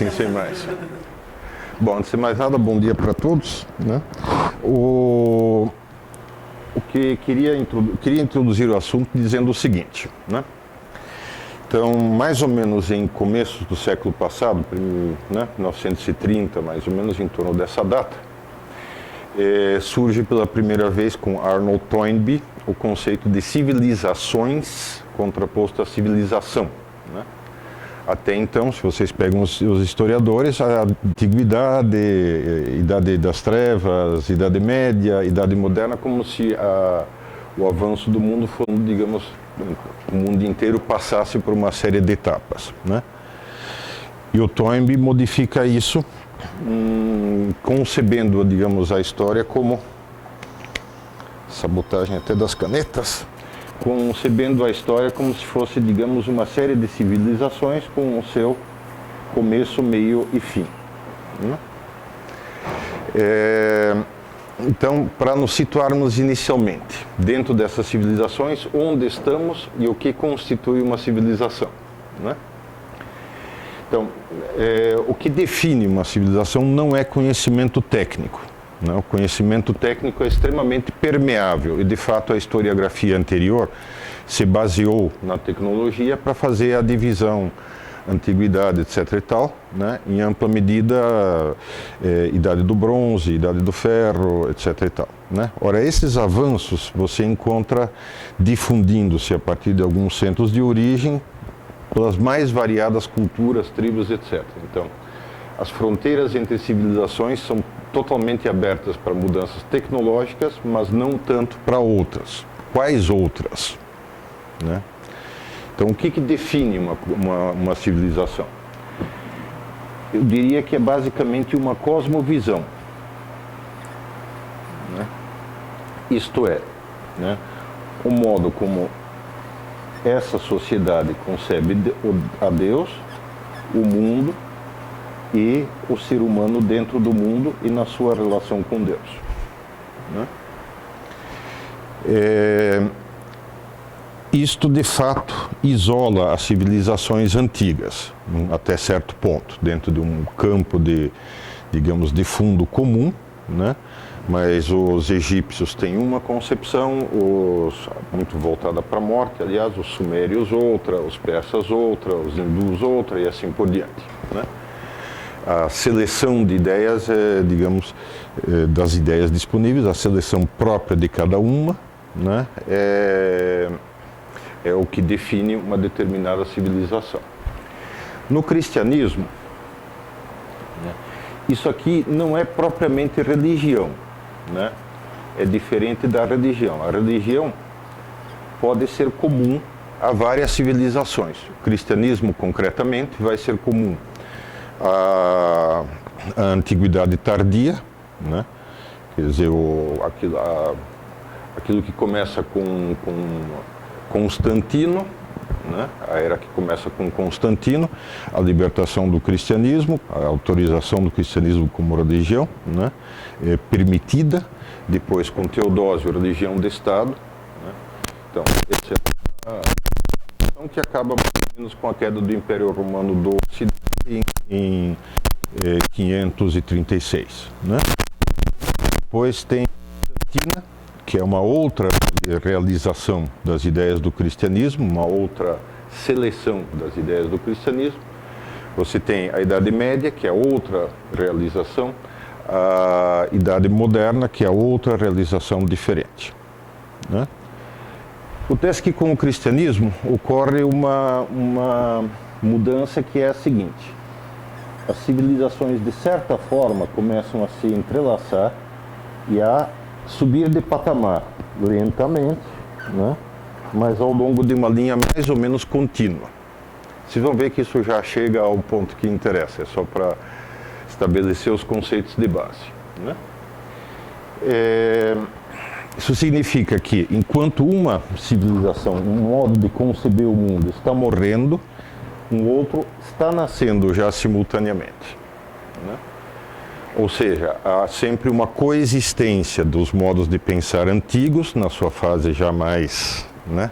assim, sem mais. Bom, antes de mais nada, bom dia para todos, né? O que queria introduzir o assunto dizendo o seguinte, né? Então, mais ou menos em começo do século passado, né, 1930, mais ou menos em torno dessa data, surge pela primeira vez com Arnold Toynbee o conceito de civilizações contraposto à civilização, né? Até então, se vocês pegam os historiadores, a Antiguidade, Idade das Trevas, Idade Média, Idade Moderna, como se o avanço do mundo fosse, digamos, o mundo inteiro passasse por uma série de etapas, né? E o Toynbee modifica isso, concebendo, digamos, a história como sabotagem até das canetas, concebendo a história como se fosse, digamos, uma série de civilizações com o seu começo, meio e fim, né? Então, para nos situarmos inicialmente dentro dessas civilizações, onde estamos e o que constitui uma civilização, né? Então, o que define uma civilização não é conhecimento técnico, né? O conhecimento técnico é extremamente permeável e, de fato, a historiografia anterior se baseou na tecnologia para fazer a divisão antiguidade, etc. e tal, né? Em ampla medida, idade do bronze, idade do ferro, etc. e tal, né? Ora, esses avanços você encontra difundindo-se a partir de alguns centros de origem pelas mais variadas culturas, tribos, etc. Então, as fronteiras entre civilizações são totalmente abertas para mudanças tecnológicas, mas não tanto para outras. Quais outras, né? Então, o que define uma civilização? Eu diria que é basicamente uma cosmovisão, né? Isto é, né, o modo como essa sociedade concebe a Deus, o mundo e o ser humano dentro do mundo e na sua relação com Deus, né? Isto, de fato, isola as civilizações antigas, até certo ponto, dentro de um campo digamos, de fundo comum, né? Mas os egípcios têm uma concepção, muito voltada para a morte, aliás, os sumérios outra, os persas outra, os hindus outra e assim por diante, né? A seleção de ideias, digamos, das ideias disponíveis, a seleção própria de cada uma, né? É o que define uma determinada civilização. No cristianismo, né, isso aqui não é propriamente religião, né? É diferente da religião. A religião pode ser comum a várias civilizações. O cristianismo, concretamente, vai ser comum à antiguidade tardia, né? Quer dizer, aquilo que começa com Constantino, né? A era que começa com Constantino, a libertação do cristianismo, a autorização do cristianismo como religião, né? Permitida, depois com Teodósio, religião de Estado, né? Então, essa é a questão que acaba mais ou menos com a queda do Império Romano do Ocidente em 536, né? Depois tem Constantina, que é uma outra realização das ideias do cristianismo, uma outra seleção das ideias do cristianismo. Você tem a Idade Média, que é outra realização, a Idade Moderna, que é outra realização diferente, né? Acontece que com o cristianismo ocorre uma mudança que é a seguinte: as civilizações, de certa forma, começam a se entrelaçar e a subir de patamar lentamente, né? Mas ao longo de uma linha mais ou menos contínua. Vocês vão ver que isso já chega ao ponto que interessa, é só para estabelecer os conceitos de base, né? Isso significa que, enquanto uma civilização, um modo de conceber o mundo está morrendo, um outro está nascendo já simultaneamente, né? Ou seja, há sempre uma coexistência dos modos de pensar antigos, na sua fase já mais, né,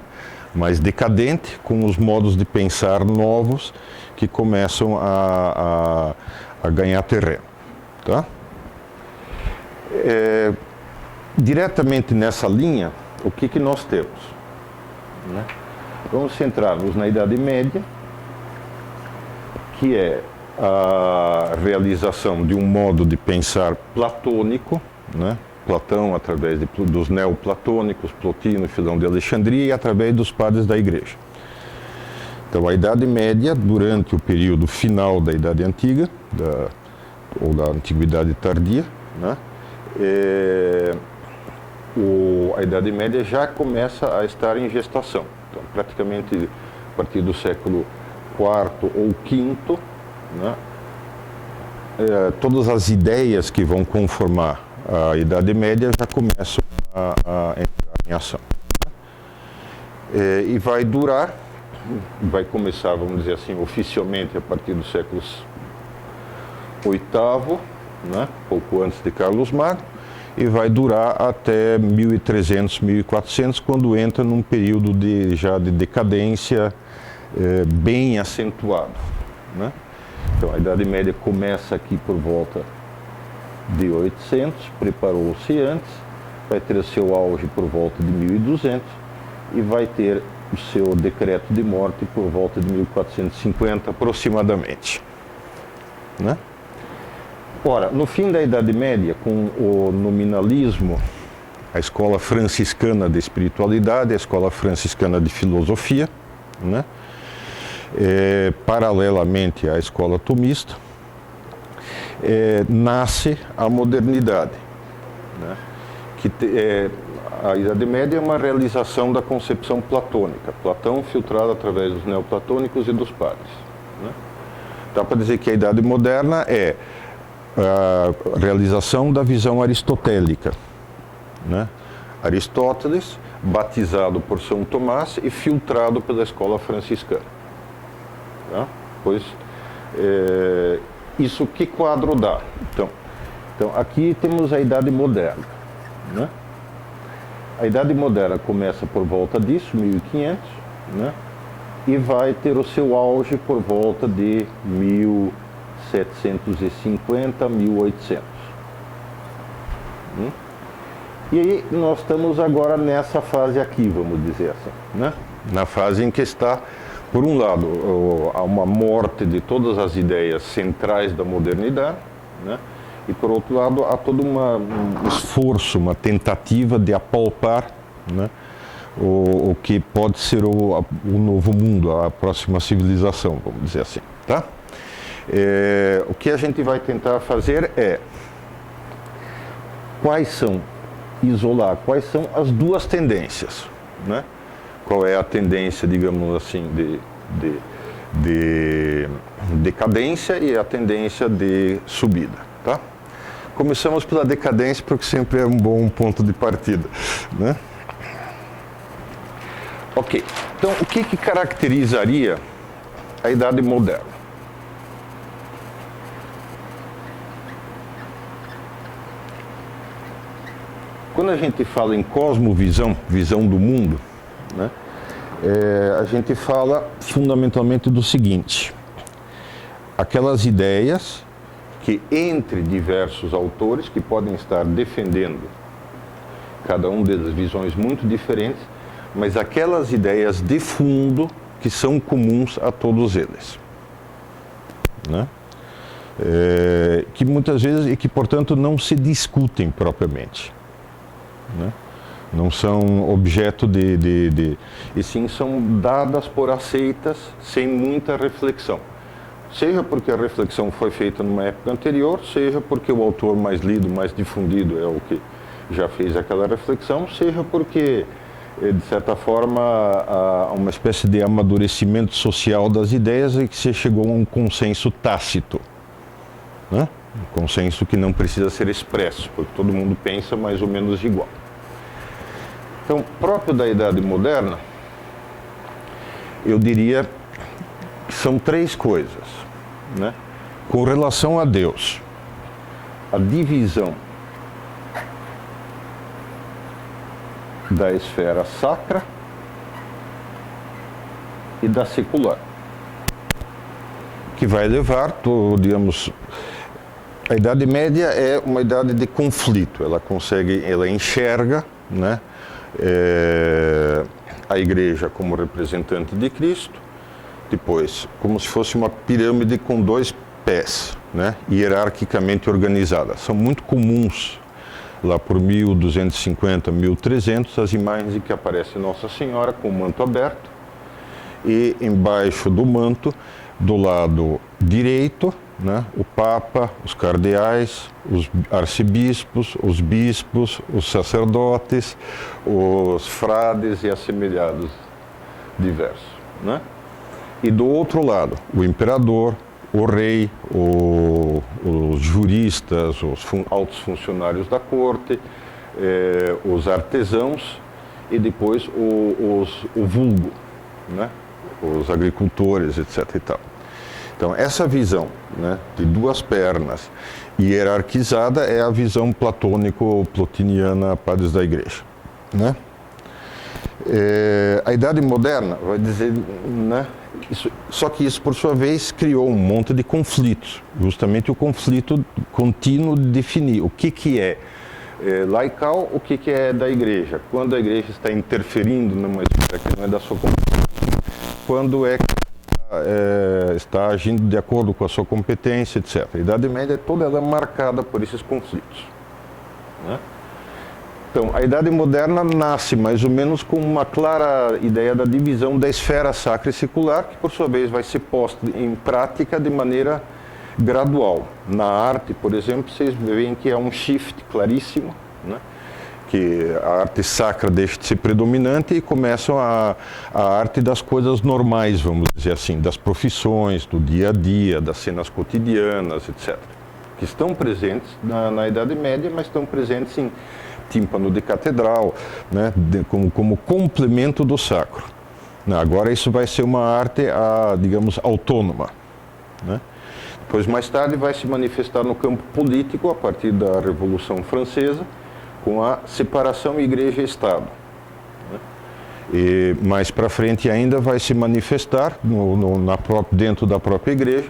mais decadente, com os modos de pensar novos que começam a ganhar terreno. Tá? Diretamente nessa linha, o que nós temos? Né? Vamos centrar-nos na Idade Média, que é a realização de um modo de pensar platônico, né? Platão através dos neoplatônicos, Plotino, Filão de Alexandria, e através dos padres da Igreja. Então, a Idade Média, durante o período final da Idade Antiga, ou da Antiguidade Tardia, né? A Idade Média já começa a estar em gestação. Então, praticamente a partir do século IV ou V, né? Todas as ideias que vão conformar a Idade Média já começam a entrar em ação. E vai durar, vai começar, vamos dizer assim, oficialmente a partir do século VIII, né? Pouco antes de Carlos Magno, e vai durar até 1300, 1400, quando entra num período já de decadência bem acentuado, né? Então, a Idade Média começa aqui por volta de 800, preparou-se antes, vai ter o seu auge por volta de 1200 e vai ter o seu decreto de morte por volta de 1450 aproximadamente, né? Ora, no fim da Idade Média, com o nominalismo, a escola franciscana de espiritualidade, a escola franciscana de filosofia, né? Paralelamente à escola tomista, nasce a modernidade, né? A Idade Média é uma realização da concepção platônica, Platão filtrado através dos neoplatônicos e dos padres, né? Dá para dizer que a Idade Moderna é a realização da visão aristotélica, né? Aristóteles, batizado por São Tomás e filtrado pela escola franciscana. Tá? Pois, isso que quadro dá? Então, aqui temos a Idade Moderna, né? A Idade Moderna começa por volta disso, 1500, né? E vai ter o seu auge por volta de 1750, 1800. E aí nós estamos agora nessa fase aqui, vamos dizer assim, né? Na fase em que está, por um lado, há uma morte de todas as ideias centrais da modernidade, né? E por outro lado há todo um esforço, uma tentativa de apalpar, né? O que pode ser o novo mundo, a próxima civilização, vamos dizer assim, tá? O que a gente vai tentar fazer é isolar quais são as duas tendências, né? Qual é a tendência, digamos assim, de decadência e a tendência de subida, tá? Começamos pela decadência porque sempre é um bom ponto de partida, né? Ok, então o que caracterizaria a Idade Moderna? Quando a gente fala em cosmovisão, visão do mundo, né, a gente fala fundamentalmente do seguinte: aquelas ideias que entre diversos autores que podem estar defendendo cada um deles visões muito diferentes, mas aquelas ideias de fundo que são comuns a todos eles, né? Que muitas vezes e que, portanto, não se discutem propriamente, né? Não são objeto e sim são dadas por aceitas sem muita reflexão. Seja porque a reflexão foi feita numa época anterior, seja porque o autor mais lido, mais difundido é o que já fez aquela reflexão, seja porque, de certa forma, há uma espécie de amadurecimento social das ideias e que se chegou a um consenso tácito, né? Um consenso que não precisa ser expresso, porque todo mundo pensa mais ou menos igual. Então, próprio da Idade Moderna, eu diria que são três coisas, né? Com relação a Deus, a divisão da esfera sacra, e da secular, que vai levar, digamos, a Idade Média é uma idade de conflito. Ela enxerga, né, a Igreja como representante de Cristo, depois como se fosse uma pirâmide com dois pés, né, hierarquicamente organizada. São muito comuns lá por 1250, 1300, as imagens em que aparece Nossa Senhora com o manto aberto e embaixo do manto, do lado direito, né, o Papa, os cardeais, os arcebispos, os bispos, os sacerdotes, os frades e assemelhados diversos, né? E do outro lado, o imperador, o rei, os juristas, os altos funcionários da corte, os artesãos e depois o vulgo, né? Os agricultores, etc. e tal. Então, essa visão, né, de duas pernas hierarquizada é a visão platônico-plotiniana Padres da Igreja, né? A Idade Moderna vai dizer, né, só que isso, por sua vez, criou um monte de conflitos, justamente o conflito contínuo de definir o que é laical, o que é da Igreja, quando a Igreja está interferindo numa esfera que não é da sua competência, quando está agindo de acordo com a sua competência, etc. A Idade Média toda ela é marcada por esses conflitos, né? Então, a Idade Moderna nasce mais ou menos com uma clara ideia da divisão da esfera sacra e secular, que por sua vez vai ser posta em prática de maneira gradual. Na arte, por exemplo, vocês veem que é um shift claríssimo, né? Que a arte sacra deixa de ser predominante e começam a arte das coisas normais, vamos dizer assim, das profissões, do dia a dia, das cenas cotidianas, etc. Que estão presentes na Idade Média, mas estão presentes em tímpano de catedral, né, como complemento do sacro. Agora isso vai ser uma arte, digamos, autônoma, né? Depois, mais tarde, vai se manifestar no campo político a partir da Revolução Francesa, com a separação Igreja-Estado, né? E mais para frente ainda vai se manifestar dentro da própria Igreja,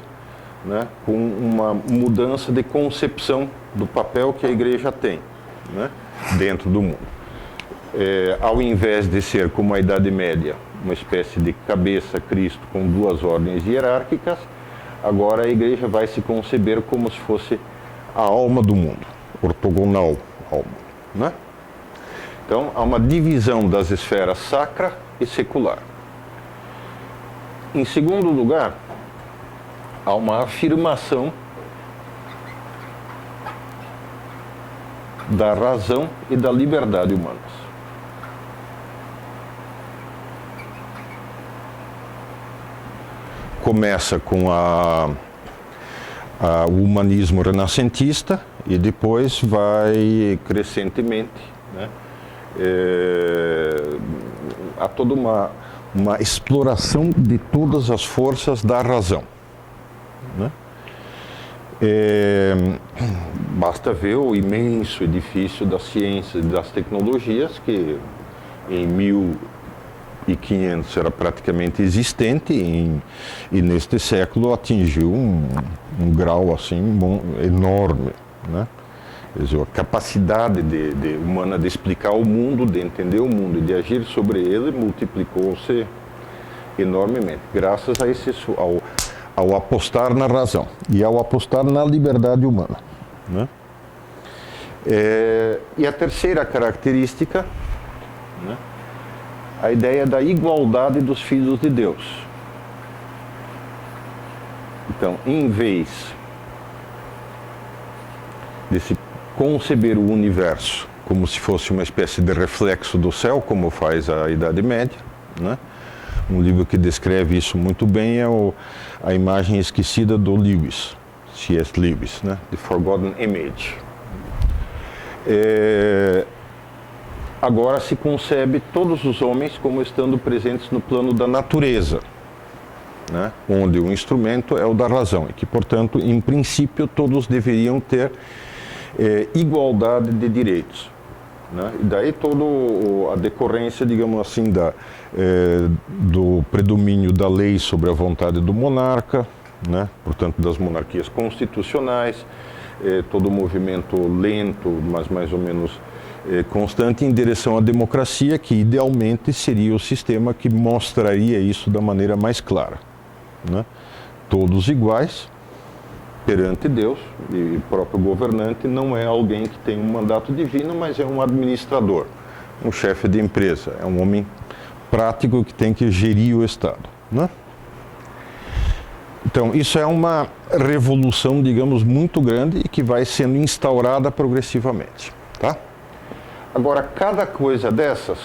né, com uma mudança de concepção do papel que a Igreja tem, né, dentro do mundo. Ao invés de ser, como a Idade Média, uma espécie de cabeça Cristo com duas ordens hierárquicas, agora a Igreja vai se conceber como se fosse a alma do mundo, ortogonal alma, né? Então, há uma divisão das esferas sacra e secular. Em segundo lugar, há uma afirmação da razão e da liberdade humanas. Começa com o humanismo renascentista e depois vai crescentemente, né, a toda uma exploração de todas as forças da razão, né? Basta ver o imenso edifício das ciências e das tecnologias, que em 1500 era praticamente existente e neste século atingiu um grau assim enorme, né? Quer dizer, a capacidade humana de explicar o mundo, de entender o mundo e de agir sobre ele multiplicou-se enormemente, graças a ao apostar na razão e ao apostar na liberdade humana, né? E a terceira característica, né, a ideia da igualdade dos filhos de Deus. Então, em vez de se conceber o universo como se fosse uma espécie de reflexo do céu, como faz a Idade Média, né? Um livro que descreve isso muito bem é a imagem esquecida do Lewis, C.S. Lewis, né? The Forgotten Image. Agora se concebe todos os homens como estando presentes no plano da natureza, né? Onde o instrumento é o da razão e que, portanto, em princípio, todos deveriam ter igualdade de direitos. né? E daí toda a decorrência, digamos assim, do predomínio da lei sobre a vontade do monarca, né? Portanto, das monarquias constitucionais, todo o movimento lento, mas mais ou menos constante em direção à democracia, que idealmente seria o sistema que mostraria isso da maneira mais clara, né? Todos iguais perante Deus, e o próprio governante não é alguém que tem um mandato divino, mas é um administrador, um chefe de empresa, é um homem prático que tem que gerir o Estado, né? Então, isso é uma revolução, digamos, muito grande e que vai sendo instaurada progressivamente, tá? Agora, cada coisa dessas,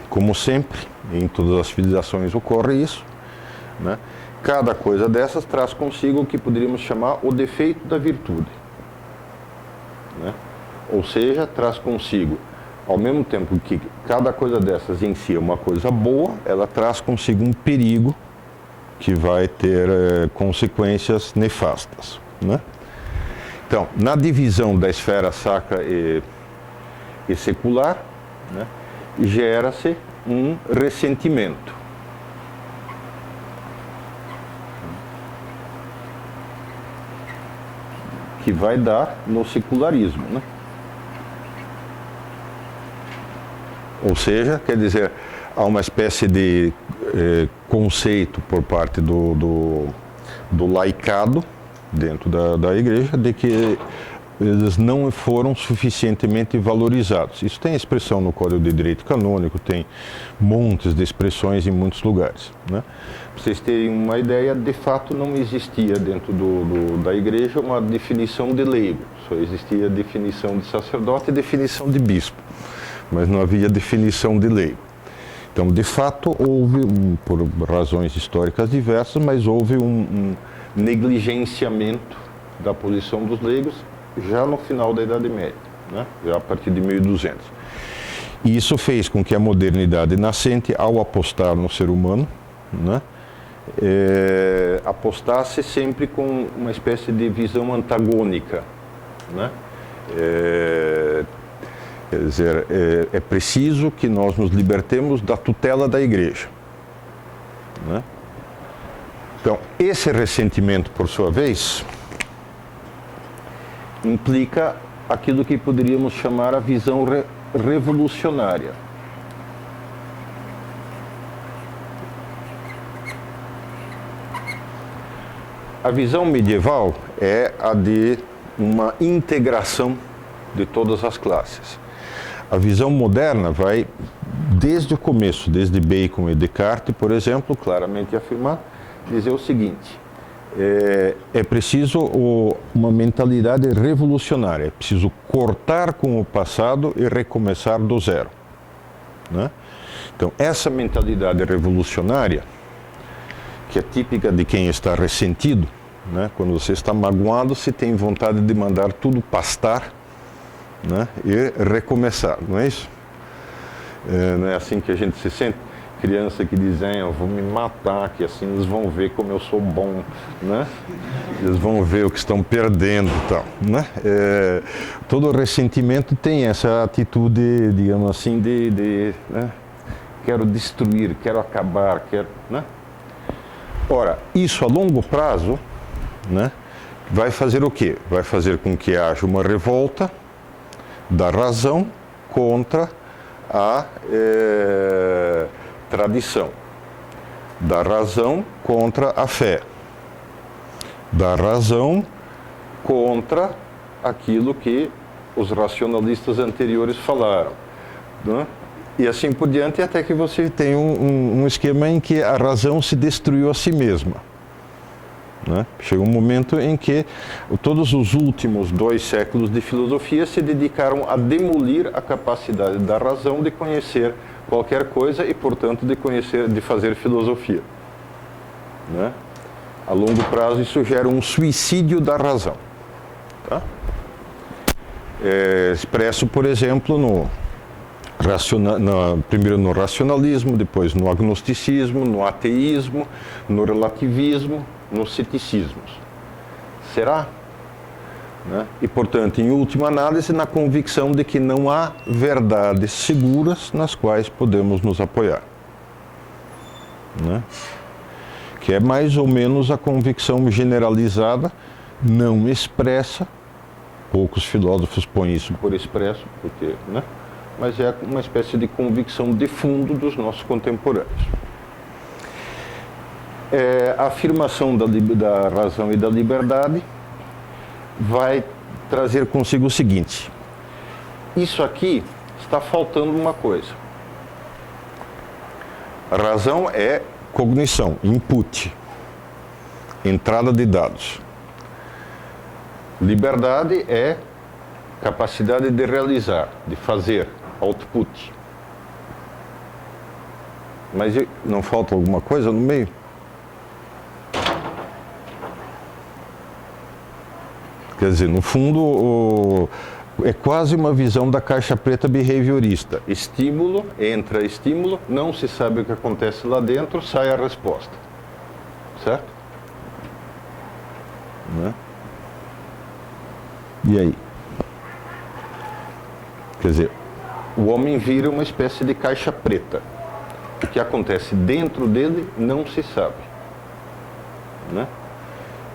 como sempre, em todas as civilizações ocorre isso, né? Cada coisa dessas traz consigo o que poderíamos chamar o defeito da virtude, né? Ou seja, traz consigo, ao mesmo tempo que cada coisa dessas em si é uma coisa boa, ela traz consigo um perigo que vai ter consequências nefastas, né? Então, na divisão da esfera sacra e secular, né, gera-se um ressentimento. Que vai dar no secularismo, né? Ou seja, quer dizer, há uma espécie de conceito por parte do laicado dentro da igreja de que eles não foram suficientemente valorizados. Isso tem expressão no Código de Direito Canônico, tem montes de expressões em muitos lugares, né? Para vocês terem uma ideia, de fato não existia dentro da igreja uma definição de leigo, só existia definição de sacerdote e definição de bispo, mas não havia definição de leigo. Então, de fato, houve, por razões históricas diversas, mas houve um negligenciamento da posição dos leigos já no final da Idade Média, né? Já a partir de 1200. E isso fez com que a modernidade nascente, ao apostar no ser humano, né, apostasse sempre com uma espécie de visão antagônica, né? Quer dizer, é preciso que nós nos libertemos da tutela da igreja, né? Então, esse ressentimento, por sua vez, implica aquilo que poderíamos chamar a visão revolucionária. A visão medieval é a de uma integração de todas as classes. A visão moderna vai desde o começo, desde Bacon e Descartes, por exemplo, claramente afirmar, dizer o seguinte: é preciso uma mentalidade revolucionária, é preciso cortar com o passado e recomeçar do zero, né? Então, essa mentalidade revolucionária, que é típica de quem está ressentido, né? Quando você está magoado, você tem vontade de mandar tudo pastar, né? E recomeçar, não é isso? Não é assim que a gente se sente? Criança que dizem, eu vou me matar, que assim eles vão ver como eu sou bom, né? Eles vão ver o que estão perdendo e tal, né? Todo ressentimento tem essa atitude, digamos assim, né? Quero destruir, quero acabar, quero, né? Ora, isso a longo prazo, né, vai fazer o quê? Vai fazer com que haja uma revolta da razão contra a tradição, da razão contra a fé, da razão contra aquilo que os racionalistas anteriores falaram, né? E assim por diante, até que você tem um esquema em que a razão se destruiu a si mesma, né? Chega um momento em que todos os últimos 2 séculos de filosofia se dedicaram a demolir a capacidade da razão de conhecer qualquer coisa e, portanto, de fazer filosofia, né? A longo prazo, isso gera um suicídio da razão, tá? Expresso, por exemplo, primeiro no racionalismo, depois no agnosticismo, no ateísmo, no relativismo, nos ceticismos. Será? né? E, portanto, em última análise, na convicção de que não há verdades seguras nas quais podemos nos apoiar, né? Que é mais ou menos a convicção generalizada, não expressa. Poucos filósofos põem isso por expresso, porque, né? Mas é uma espécie de convicção de fundo dos nossos contemporâneos. A afirmação da razão e da liberdade vai trazer consigo o seguinte: isso aqui está faltando uma coisa. A razão é cognição, input, entrada de dados. Liberdade é capacidade de realizar, de fazer, output. Mas não falta alguma coisa no meio? Quer dizer, no fundo, é quase uma visão da caixa preta behaviorista. Estímulo, entra estímulo, não se sabe o que acontece lá dentro, sai a resposta. Certo? Né? E aí? Quer dizer, o homem vira uma espécie de caixa preta. O que acontece dentro dele não se sabe. Né?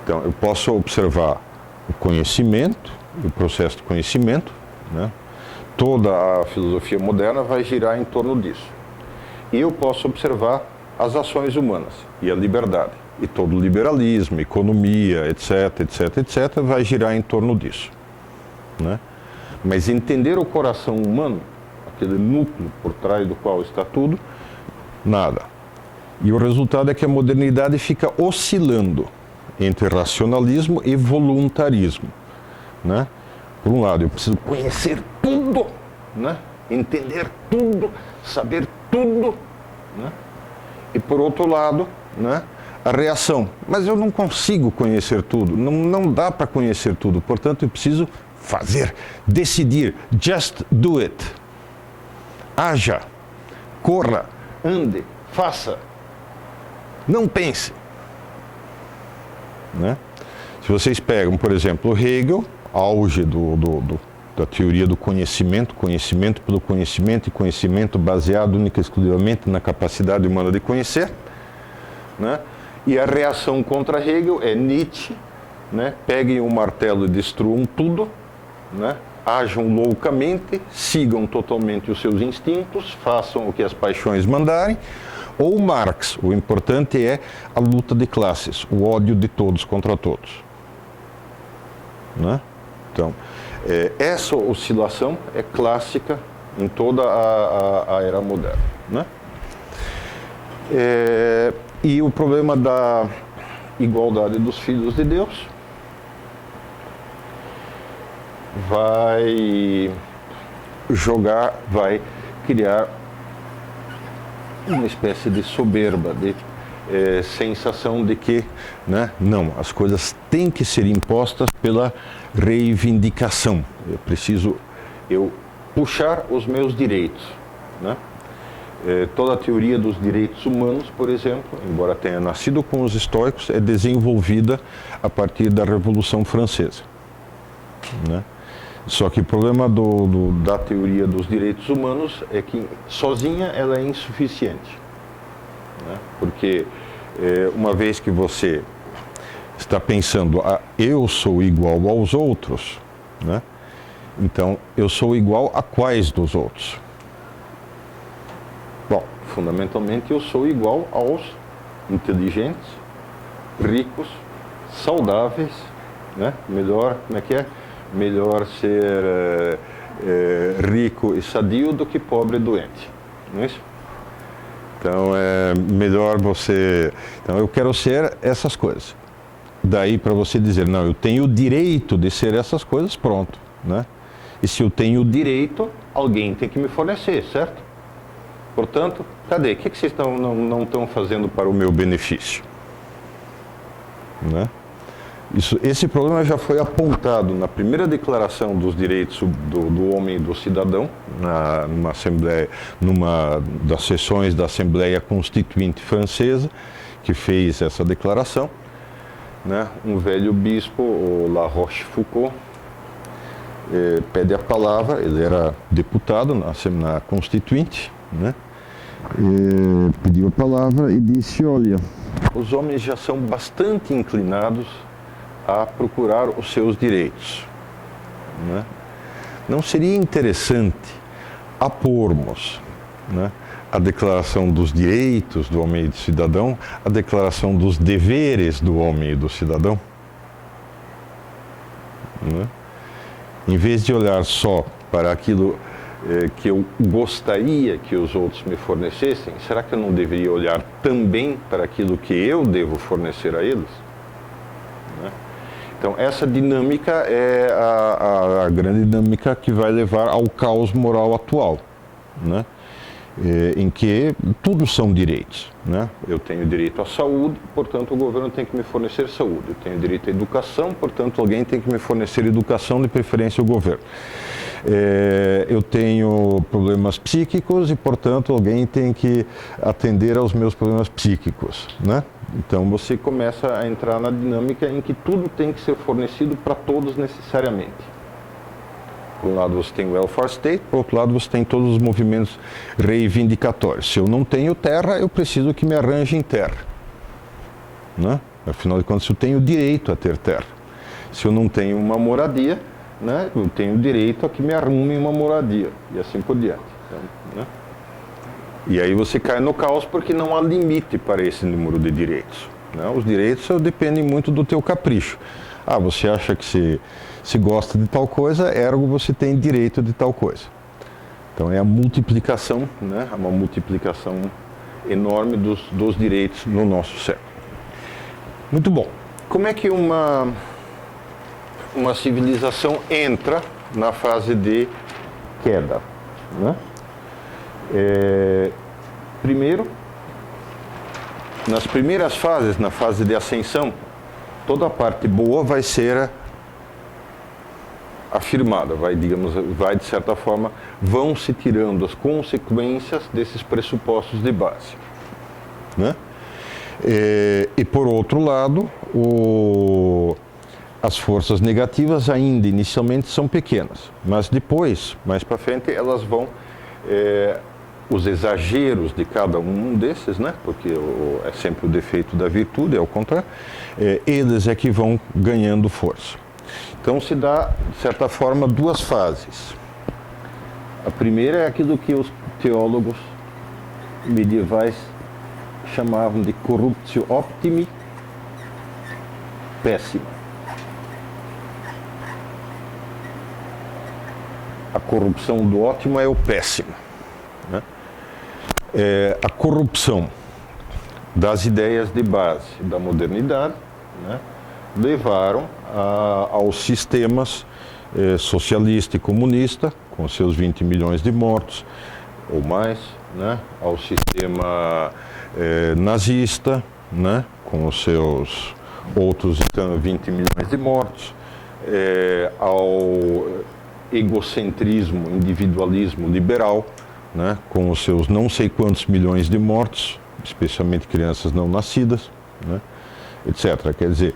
Então, eu posso observar o conhecimento, o processo de conhecimento, né? Toda a filosofia moderna vai girar em torno disso. E eu posso observar as ações humanas e a liberdade. E todo o liberalismo, economia, etc, etc, etc, vai girar em torno disso, né? Mas entender o coração humano, aquele núcleo por trás do qual está tudo, nada. E o resultado é que a modernidade fica oscilando entre racionalismo e voluntarismo, né? Por um lado, eu preciso conhecer tudo, né? Entender tudo, saber tudo, né? E por outro lado, né? A reação, mas eu não consigo conhecer tudo, não dá para conhecer tudo, portanto eu preciso fazer, decidir, just do it. Haja, corra, ande, faça, não pense. Né? Se vocês pegam, por exemplo, Hegel, auge da teoria do conhecimento, conhecimento pelo conhecimento e conhecimento baseado única e exclusivamente na capacidade humana de conhecer, né? E a reação contra Hegel é Nietzsche, né? Peguem o martelo e destruam tudo, né? Ajam loucamente, sigam totalmente os seus instintos, façam o que as paixões mandarem. Ou Marx, o importante é a luta de classes, o ódio de todos contra todos. Né? Então, essa oscilação é clássica em toda a era moderna. Né? E o problema da igualdade dos filhos de Deus vai criar uma espécie de soberba, de sensação de que, né, não, as coisas têm que ser impostas pela reivindicação. Eu preciso puxar os meus direitos. Né? Toda a teoria dos direitos humanos, por exemplo, embora tenha nascido com os estoicos, é desenvolvida a partir da Revolução Francesa. Né? Só que o problema da teoria dos direitos humanos é que sozinha ela é insuficiente. Né? Porque uma vez que você está pensando, eu sou igual aos outros, né? Então eu sou igual a quais dos outros? Bom, fundamentalmente eu sou igual aos inteligentes, ricos, saudáveis, né? Melhor, como é que é? Melhor ser rico e sadio do que pobre e doente, não é isso? Então é melhor você... Então eu quero ser essas coisas. Daí para você dizer, não, eu tenho o direito de ser essas coisas, pronto, né? E se eu tenho o direito, alguém tem que me fornecer, certo? Portanto, cadê? O que vocês não estão fazendo para o meu benefício? Né? Esse problema já foi apontado na primeira declaração dos direitos do homem e do cidadão, numa assembleia, numa das sessões da Assembleia Constituinte Francesa, que fez essa declaração. Né? Um velho bispo, o La Rochefoucauld, pede a palavra. Ele era deputado na Assembleia Constituinte, né? Pediu a palavra e disse: olha, os homens já são bastante inclinados a procurar os seus direitos, né? Não seria interessante apormos, né, a Declaração dos Direitos do Homem e do Cidadão, a Declaração dos Deveres do Homem e do Cidadão? Né? Em vez de olhar só para aquilo que eu gostaria que os outros me fornecessem, será que eu não deveria olhar também para aquilo que eu devo fornecer a eles? Né? Então, essa dinâmica é a grande dinâmica que vai levar ao caos moral atual, né? Em que tudo são direitos, né? Eu tenho direito à saúde, portanto o governo tem que me fornecer saúde. Eu tenho direito à educação, portanto alguém tem que me fornecer educação, de preferência o governo. Eu tenho problemas psíquicos e, portanto, alguém tem que atender aos meus problemas psíquicos, né? Então você começa a entrar na dinâmica em que tudo tem que ser fornecido para todos necessariamente. Por um lado você tem o welfare state, por outro lado você tem todos os movimentos reivindicatórios. Se eu não tenho terra, eu preciso que me arranjem terra, né? Afinal de contas, eu tenho direito a ter terra. Se eu não tenho uma moradia, né, eu tenho direito a que me arrumem uma moradia, e assim por diante. Então, né? E aí você cai no caos porque não há limite para esse número de direitos, né? Os direitos dependem muito do teu capricho. Ah, você acha que se gosta de tal coisa, ergo você tem direito de tal coisa. Então é a multiplicação, né? Uma multiplicação enorme dos direitos no nosso século. Muito bom. Como é que uma civilização entra na fase de queda, né? Primeiro, nas primeiras fases, na fase de ascensão, toda a parte boa vai ser afirmada, vai de certa forma, vão se tirando as consequências desses pressupostos de base, né? E por outro lado, as forças negativas ainda inicialmente são pequenas, mas depois, mais para frente, elas vão, os exageros de cada um desses, né? Porque é sempre o defeito da virtude, é o contrário, eles é que vão ganhando força. Então se dá, de certa forma, duas fases. A primeira é aquilo que os teólogos medievais chamavam de corruptio optimi, péssima. A corrupção do ótimo é o péssimo, né? A corrupção das ideias de base da modernidade, né, levaram aos sistemas socialista e comunista, com seus 20 milhões de mortos ou mais, né, ao sistema nazista, né, com os seus outros 20 milhões de mortos, ao egocentrismo, individualismo liberal, né, com os seus não sei quantos milhões de mortos, especialmente crianças não nascidas, né, etc. Quer dizer,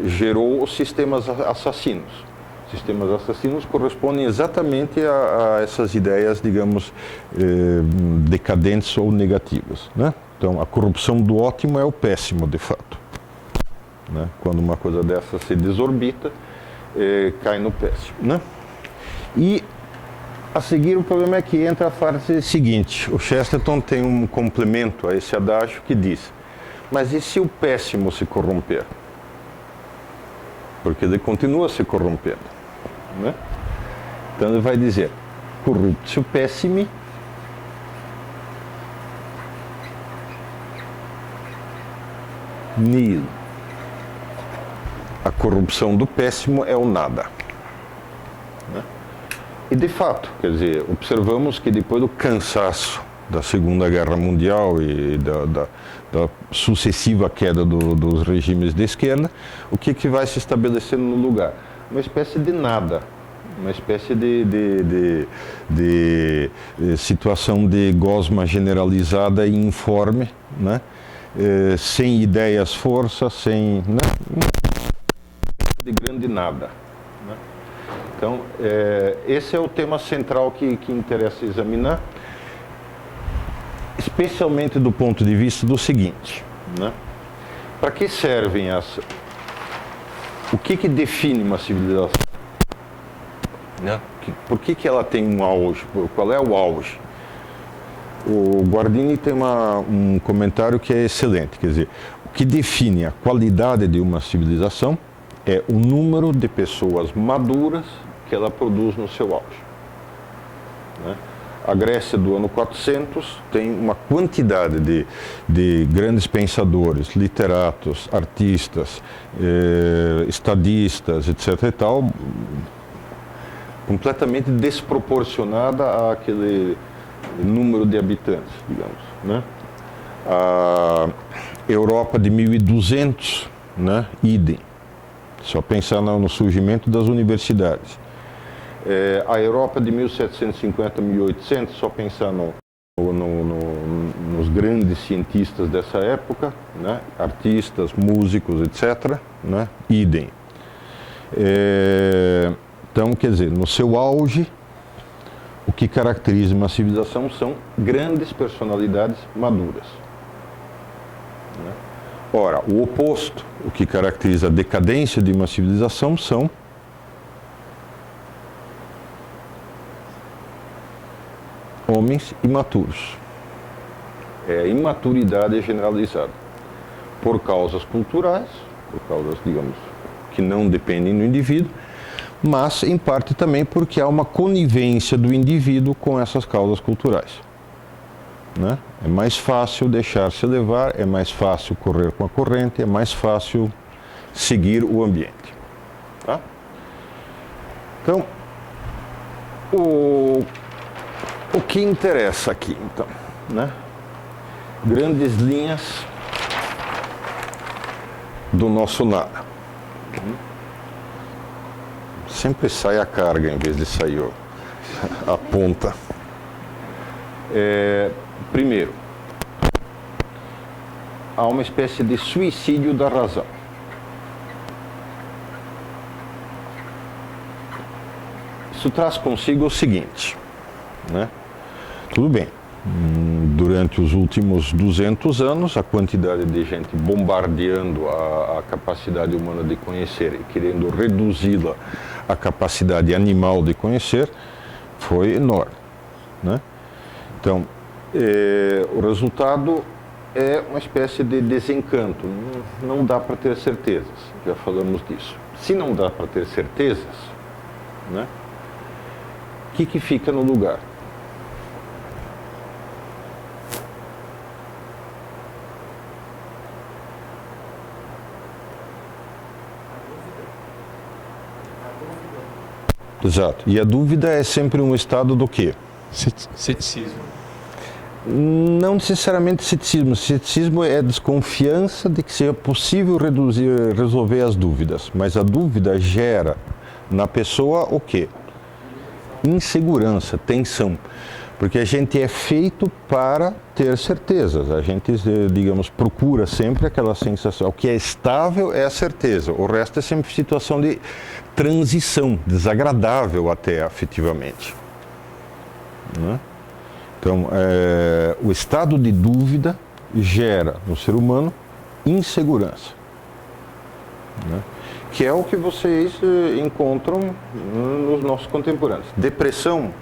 gerou os sistemas assassinos. Sistemas assassinos correspondem exatamente a essas ideias, digamos, decadentes ou negativas, né? Então, a corrupção do ótimo é o péssimo, de fato, né? Quando uma coisa dessa se desorbita, cai no péssimo, né? E a seguir o problema é que entra a fase seguinte. O Chesterton tem um complemento a esse adágio que diz: mas e se o péssimo se corromper? Porque ele continua se corrompendo, né? Então ele vai dizer: corruptio pessimi nihil. A corrupção do péssimo é o nada, né? E de fato, quer dizer, observamos que depois do cansaço da Segunda Guerra Mundial e da sucessiva queda dos regimes de esquerda, o que vai se estabelecendo no lugar? Uma espécie de nada, uma espécie de situação de gosma generalizada e informe, né? Sem ideias, força, sem, né? De grande nada, né? Então, esse é o tema central que interessa examinar, especialmente do ponto de vista do seguinte, né? Para que servem o que define uma civilização? Né? Por que ela tem um auge? Qual é o auge? O Guardini tem um comentário que é excelente, quer dizer, o que define a qualidade de uma civilização é o número de pessoas maduras que ela produz no seu auge. Né? A Grécia do ano 400 tem uma quantidade de grandes pensadores, literatos, artistas, estadistas, etc. e tal, completamente desproporcionada àquele número de habitantes, digamos. Né? A Europa de 1200, né? Idem. Só pensar no surgimento das universidades. A Europa de 1750, 1800, só pensar nos grandes cientistas dessa época, né? Artistas, músicos, etc. Né? Idem. Então, quer dizer, no seu auge, o que caracteriza uma civilização são grandes personalidades maduras. Né? Ora, o oposto, o que caracteriza a decadência de uma civilização são homens imaturos. É a imaturidade generalizada. Por causas culturais, por causas, digamos, que não dependem do indivíduo, mas em parte também porque há uma conivência do indivíduo com essas causas culturais. Né? É mais fácil deixar-se levar, é mais fácil correr com a corrente, é mais fácil seguir o ambiente. Tá? Então, o que interessa aqui, então, né? Grandes linhas do nosso nada. Sempre sai a carga em vez de sair a ponta. Primeiro, há uma espécie de suicídio da razão. Isso traz consigo o seguinte, né? Tudo bem, durante os últimos 200 anos, a quantidade de gente bombardeando a capacidade humana de conhecer e querendo reduzi-la à capacidade animal de conhecer foi enorme, né? Então, o resultado é uma espécie de desencanto. Não dá para ter certezas, já falamos disso. Se não dá para ter certezas, né, o que fica no lugar? Exato. E a dúvida é sempre um estado do quê? Ceticismo. Não necessariamente ceticismo. Ceticismo é a desconfiança de que seja possível resolver as dúvidas. Mas a dúvida gera na pessoa o quê? Insegurança, tensão. Porque a gente é feito para ter certezas. A gente, digamos, procura sempre aquela sensação. O que é estável é a certeza. O resto é sempre situação de transição, desagradável até afetivamente. Né? Então, o estado de dúvida gera no ser humano insegurança. Né? Que é o que vocês encontram nos nossos contemporâneos. Depressão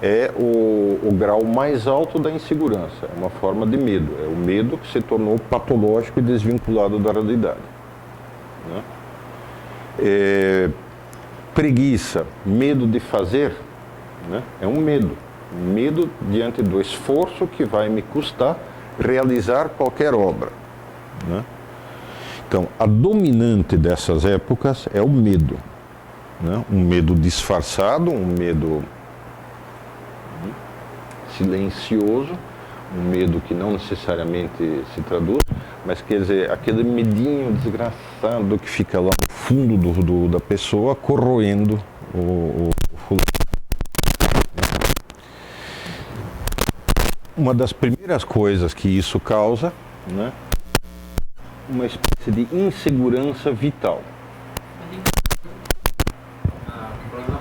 é o grau mais alto da insegurança, é uma forma de medo, é o medo que se tornou patológico e desvinculado da realidade. Né? Preguiça, medo de fazer, né? É um medo diante do esforço que vai me custar realizar qualquer obra. Né? Então, a dominante dessas épocas é o medo. Né? Um medo disfarçado, um medo silencioso, um medo que não necessariamente se traduz, mas quer dizer, aquele medinho desgraçado que fica lá no fundo da pessoa corroendo o fulano. Uma das primeiras coisas que isso causa, né, uma espécie de insegurança vital. O problema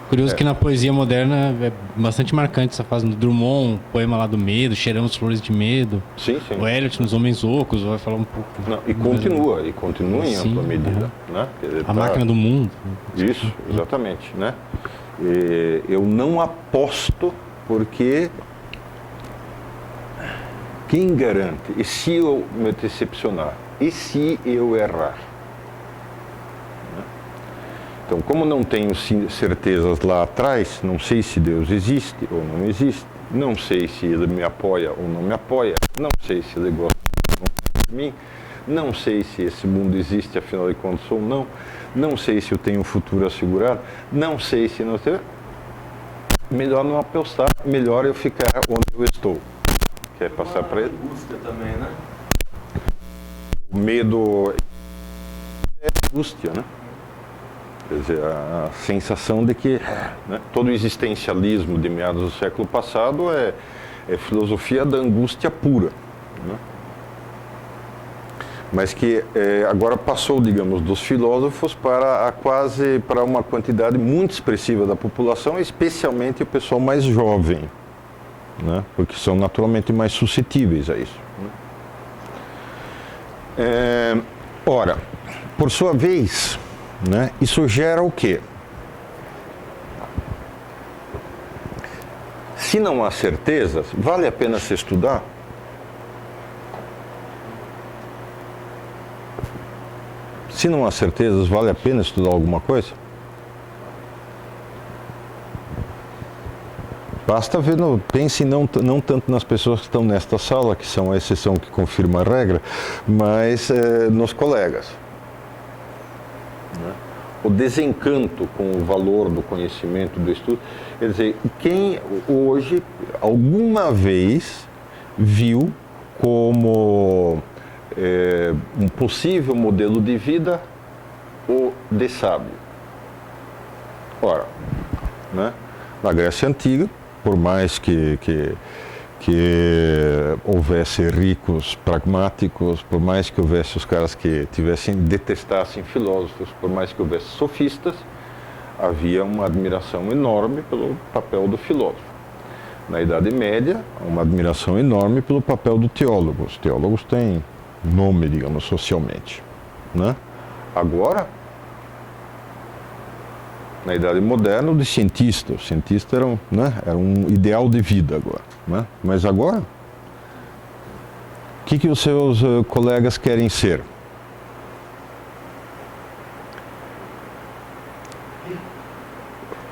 Curioso que na poesia moderna é bastante marcante essa fase do Drummond, poema lá do medo, Cheiramos Flores de Medo. Sim, sim. O Eliot nos Homens Ocos vai falar um pouco. Não, e continua em ampla medida. Né? A Máquina do Mundo. Isso, exatamente. Né? E eu não aposto porque quem garante? E se eu me decepcionar? E se eu errar? Então, como não tenho certezas lá atrás, não sei se Deus existe ou não existe, não sei se Ele me apoia ou não me apoia, não sei se Ele gosta ou não gosta de mim, não sei se esse mundo existe, afinal de contas, ou não, não sei se eu tenho um futuro assegurado, não sei se não sei. Melhor não apostar, melhor eu ficar onde eu estou. Quer passar para ele? Angústia também, né? O medo é angústia, né? Quer dizer, a sensação de que todo o existencialismo de meados do século passado é filosofia da angústia pura. Né? Mas que agora passou, digamos, dos filósofos para uma quantidade muito expressiva da população, especialmente o pessoal mais jovem, né? Porque são naturalmente mais suscetíveis a isso. Né? Ora, por sua vez, né, isso gera o quê? Se não há certezas, vale a pena se estudar? Se não há certezas, vale a pena estudar alguma coisa? Basta ver, pense não tanto nas pessoas que estão nesta sala, que são a exceção que confirma a regra, mas nos colegas. O desencanto com o valor do conhecimento, do estudo. Quer dizer, quem hoje, alguma vez, viu como um possível modelo de vida o de sábio? Ora, né, na Grécia Antiga, por mais que houvesse ricos pragmáticos, por mais que houvesse os caras que detestassem filósofos, por mais que houvesse sofistas, havia uma admiração enorme pelo papel do filósofo. Na Idade Média, uma admiração enorme pelo papel do teólogo. Os teólogos têm nome, digamos, socialmente. Né? Agora, na Idade Moderna, o de cientista. O cientista era um ideal de vida agora. Né? Mas agora, o que os seus colegas querem ser?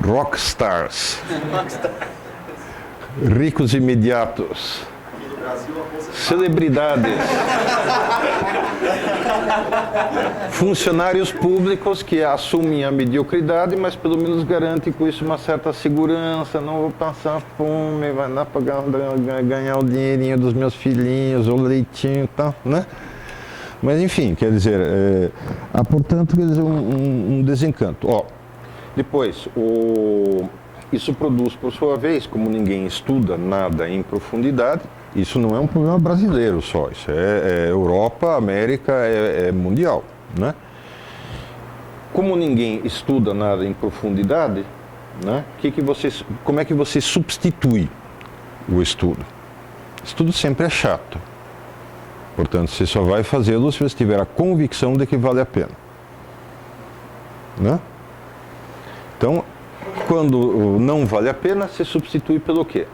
Rockstars. Ricos imediatos. Celebridades. Funcionários públicos que assumem a mediocridade, mas pelo menos garantem com isso uma certa segurança. Não vou passar fome, vai dar para ganhar o dinheirinho dos meus filhinhos, o leitinho e tal, né? Mas enfim, quer dizer, há portanto quer dizer, um desencanto. Depois, isso produz, por sua vez, como ninguém estuda nada em profundidade, isso não é um problema brasileiro só, isso é Europa, América, é mundial, né? Como ninguém estuda nada em profundidade, né, como é que você substitui o estudo? Estudo sempre é chato, portanto, você só vai fazê-lo se você tiver a convicção de que vale a pena, né? Então, quando não vale a pena, se substitui pelo quê?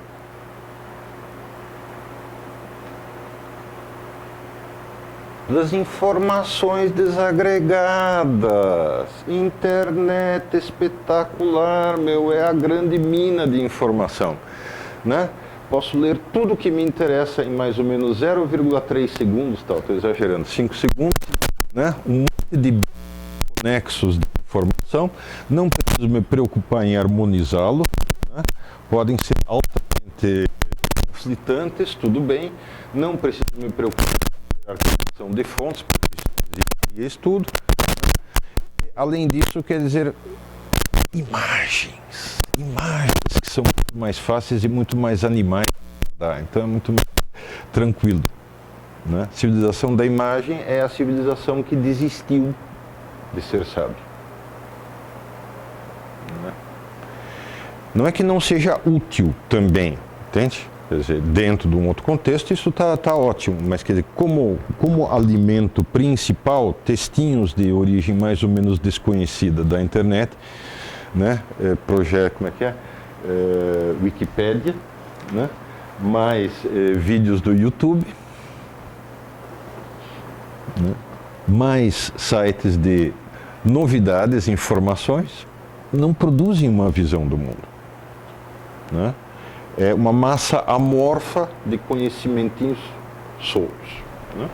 Das informações desagregadas. Internet espetacular, é a grande mina de informação, né? Posso ler tudo o que me interessa em mais ou menos 0,3 segundos, estou exagerando, 5 segundos, né? Um monte de nexos de informação, não preciso me preocupar em harmonizá-lo, né? Podem ser altamente conflitantes, tudo bem, não preciso me preocupar em articulação de fontes, porque isso existe estudo. Além disso, quer dizer, imagens que são muito mais fáceis e muito mais animais, então é muito mais tranquilo. né? Civilização da imagem é a civilização que desistiu de ser sábio. Não é que não seja útil também, entende? Quer dizer, dentro de um outro contexto isso tá ótimo, mas quer dizer, como alimento principal, textinhos de origem mais ou menos desconhecida da internet, né? Projeto, como é que é? Wikipédia, né? Mais vídeos do YouTube, né? Mais sites de novidades, informações, não produzem uma visão do mundo, né? É uma massa amorfa de conhecimentinhos soltos, né?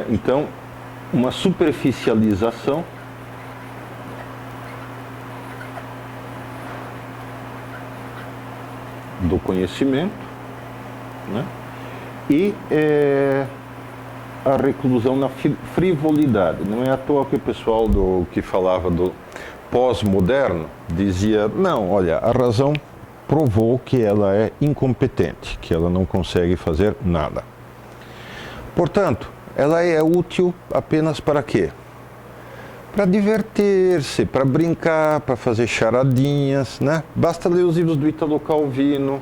Então, uma superficialização do conhecimento, né? E a reclusão na frivolidade. Não é à toa que o pessoal que falava do pós-moderno dizia, não, olha, a razão provou que ela é incompetente, que ela não consegue fazer nada. Portanto, ela é útil apenas para quê? Para divertir-se, para brincar, para fazer charadinhas, né? Basta ler os livros do Italo Calvino,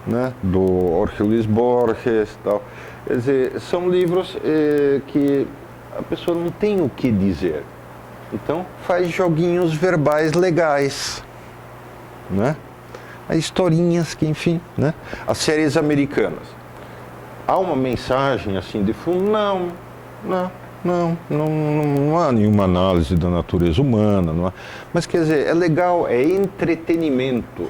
né? Do Jorge Luis Borges e tal. Quer dizer, são livros que a pessoa não tem o que dizer. Então, faz joguinhos verbais legais, né? As historinhas que, enfim, né? As séries americanas. Há uma mensagem assim de fundo? Não há nenhuma análise da natureza humana, não há. Mas, quer dizer, é legal, é entretenimento,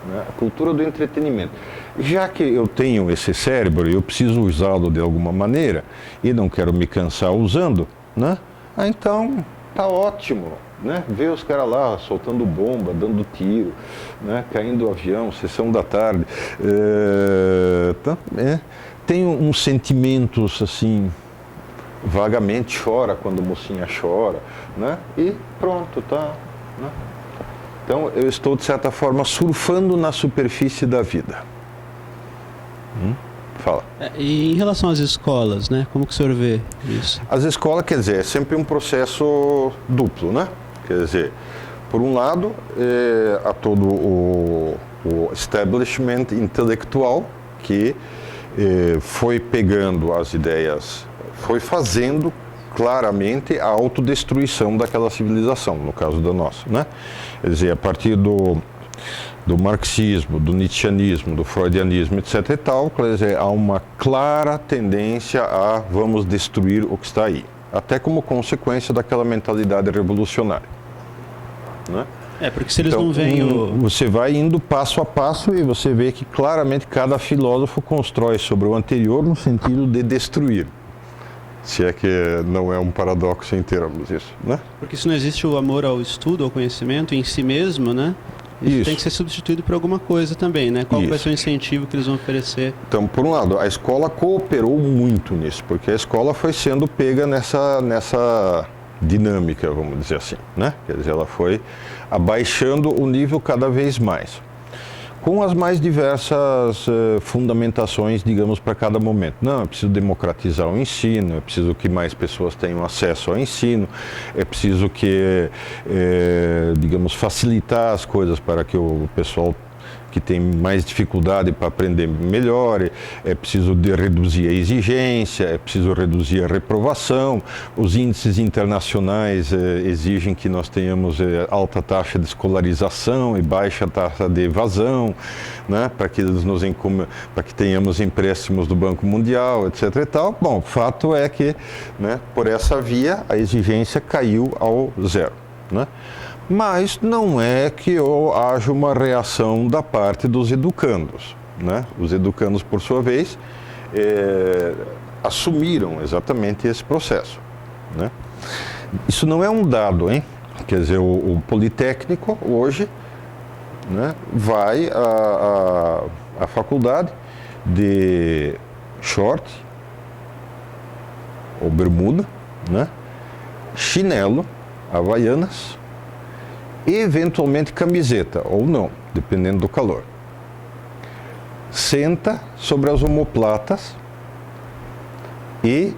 né? A cultura do entretenimento. Já que eu tenho esse cérebro e eu preciso usá-lo de alguma maneira e não quero me cansar usando, né? Então, tá ótimo, né? Ver os caras lá soltando bomba, dando tiro, né? Caindo do avião, sessão da tarde. Tem uns sentimentos assim, vagamente chora quando a mocinha chora, né? E pronto, tá, né? Então, eu estou, de certa forma, surfando na superfície da vida. Fala. E em relação às escolas, né? Como que o senhor vê isso? As escolas, quer dizer, é sempre um processo duplo, né? Quer dizer, por um lado, há todo o establishment intelectual que foi pegando as ideias, foi fazendo claramente a autodestruição daquela civilização, no caso da nossa, né? Quer dizer, a partir do marxismo, do nietzscheanismo, do freudianismo, etc. e tal, quer dizer, há uma clara tendência a vamos destruir o que está aí, até como consequência daquela mentalidade revolucionária, né? Porque se eles então, não veem você vai indo passo a passo e você vê que claramente cada filósofo constrói sobre o anterior no sentido de destruir. Se é que não é um paradoxo em termos isso, né? Porque se não existe o amor ao estudo, ao conhecimento em si mesmo, né? Isso tem que ser substituído por alguma coisa também, né? Qual vai ser o incentivo que eles vão oferecer? Então, por um lado, a escola cooperou muito nisso, porque a escola foi sendo pega nessa dinâmica, vamos dizer assim, né? Quer dizer, ela foi abaixando o nível cada vez mais, com as mais diversas fundamentações, digamos, para cada momento. Não, é preciso democratizar o ensino, é preciso que mais pessoas tenham acesso ao ensino, é preciso que, digamos, facilitar as coisas para que o pessoal que tem mais dificuldade para aprender melhore, é preciso reduzir a exigência, é preciso reduzir a reprovação, os índices internacionais exigem que nós tenhamos alta taxa de escolarização e baixa taxa de evasão, né, para que tenhamos empréstimos do Banco Mundial, etc. e tal. Bom, o fato é que, né, por essa via a exigência caiu ao zero, né? Mas não é que haja uma reação da parte dos educandos, né? Os educandos, por sua vez, assumiram exatamente esse processo, né? Isso não é um dado, hein? Quer dizer, o Politécnico hoje, né, vai à faculdade de short ou bermuda, né? Chinelo, havaianas, eventualmente camiseta, ou não, dependendo do calor. senta sobre as omoplatas e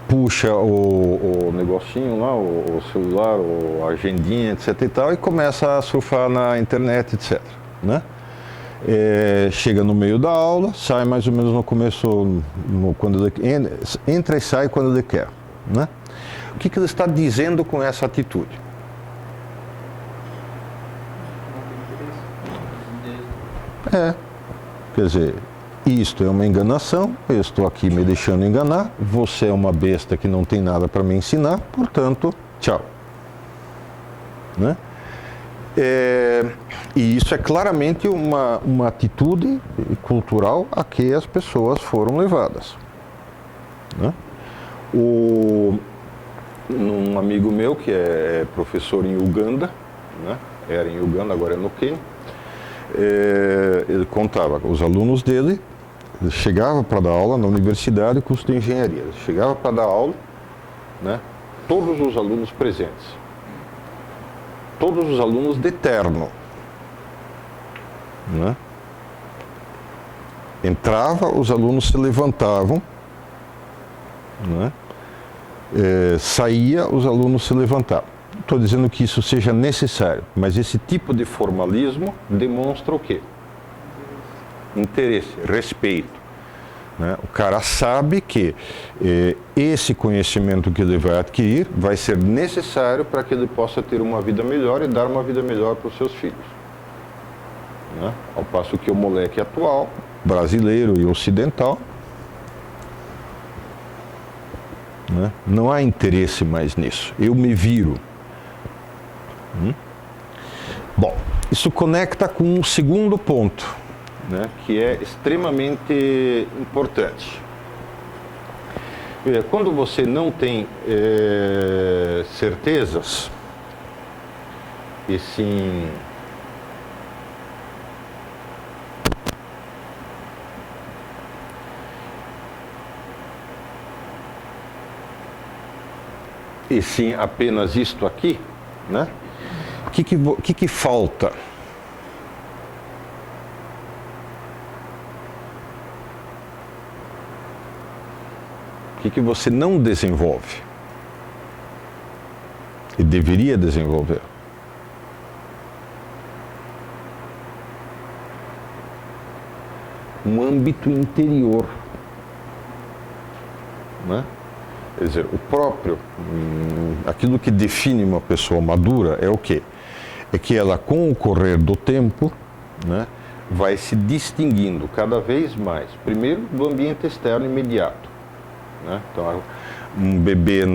puxa o negocinho lá, o celular, a agendinha, etc e tal, e começa a surfar na internet, etc. Né? Chega no meio da aula, sai mais ou menos no começo, quando ele entra e sai quando ele quer. Né? O que ele está dizendo com essa atitude? Quer dizer, isto é uma enganação, eu estou aqui me deixando enganar, você é uma besta que não tem nada para me ensinar, portanto, tchau. Né? E isso é claramente uma atitude cultural a que as pessoas foram levadas. Né? Um amigo meu que é professor em Uganda, né? Era em Uganda, agora é no Quênia, ele contava, os alunos dele, ele chegava para dar aula na universidade, curso de engenharia, ele chegava para dar aula, né? Todos os alunos presentes, todos os alunos de terno, né? Entrava, os alunos se levantavam, né? Saía, os alunos se levantavam. Estou dizendo que isso seja necessário, mas esse tipo de formalismo demonstra o quê? Interesse, respeito. Né? O cara sabe que esse conhecimento que ele vai adquirir vai ser necessário para que ele possa ter uma vida melhor e dar uma vida melhor para os seus filhos. Né? Ao passo que o moleque atual, brasileiro e ocidental, né? Não há interesse mais nisso. Eu me viro. Bom, isso conecta com um segundo ponto, né, que é extremamente importante. Quando você não tem certezas, e sim apenas isto aqui, né? O que falta? O que você não desenvolve? E deveria desenvolver? Um âmbito interior, né? Quer dizer, o próprio, aquilo que define uma pessoa madura é o quê? É que ela, com o correr do tempo, né, vai se distinguindo cada vez mais, primeiro do ambiente externo imediato. Né? Então, um bebê